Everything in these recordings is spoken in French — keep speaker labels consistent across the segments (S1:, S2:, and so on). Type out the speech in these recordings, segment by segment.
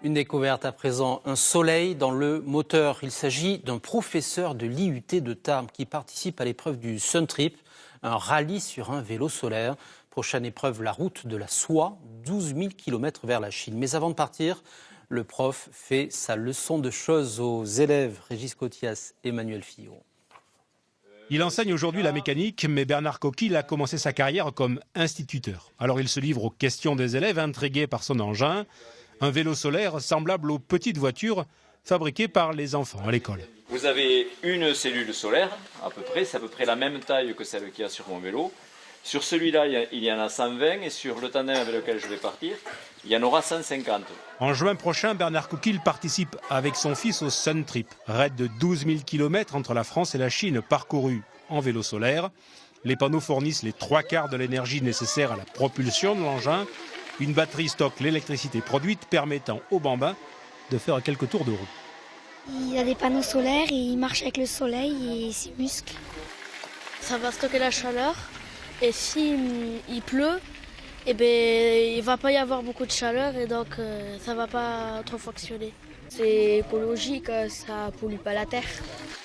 S1: Une découverte à présent, un soleil dans le moteur. Il s'agit d'un professeur de l'IUT de Tarbes qui participe à l'épreuve du Sun Trip, un rallye sur un vélo solaire. Prochaine épreuve, la route de la soie, 12 000 km vers la Chine. Mais avant de partir, le prof fait sa leçon de choses aux élèves. Régis Cotias, Emmanuel Fillon.
S2: Il enseigne aujourd'hui la mécanique, mais Bernard Coquille a commencé sa carrière comme instituteur. Alors il se livre aux questions des élèves intrigués par son engin, un vélo solaire semblable aux petites voitures fabriquées par les enfants à l'école.
S3: Vous avez une cellule solaire, à peu près, c'est à peu près la même taille que celle qu'il y a sur mon vélo. Sur celui-là, il y en a 120 et sur le tandem avec lequel je vais partir, il y en aura 150.
S2: En juin prochain, Bernard Coquille participe avec son fils au Sun Trip, raid de 12 000 km entre la France et la Chine parcouru en vélo solaire. Les panneaux fournissent les 3/4 de l'énergie nécessaire à la propulsion de l'engin. Une batterie stocke l'électricité produite, permettant au bambin de faire quelques tours de roue.
S4: Il a des panneaux solaires et il marche avec le soleil et il s'y muscle.
S5: Ça va stocker la chaleur et s'il pleut, eh ben, il ne va pas y avoir beaucoup de chaleur et donc ça ne va pas trop fonctionner.
S6: C'est écologique, ça ne pollue pas la terre.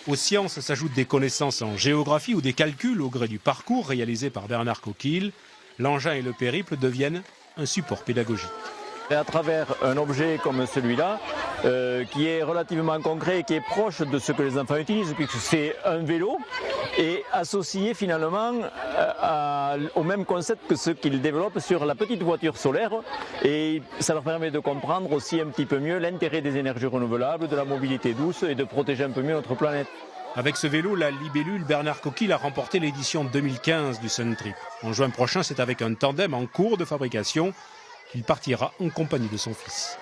S2: Aux sciences s'ajoutent des connaissances en géographie ou des calculs au gré du parcours réalisé par Bernard Coquille. L'engin et le périple deviennent un support pédagogique.
S7: Et à travers un objet comme celui-là, qui est relativement concret et qui est proche de ce que les enfants utilisent, puisque c'est un vélo, et associé finalement au même concept que ce qu'ils développent sur la petite voiture solaire. Et ça leur permet de comprendre aussi un petit peu mieux l'intérêt des énergies renouvelables, de la mobilité douce et de protéger un peu mieux notre planète.
S2: Avec ce vélo, la libellule, Bernard Coquille a remporté l'édition 2015 du Sun Trip. En juin prochain, c'est avec un tandem en cours de fabrication qu'il partira en compagnie de son fils.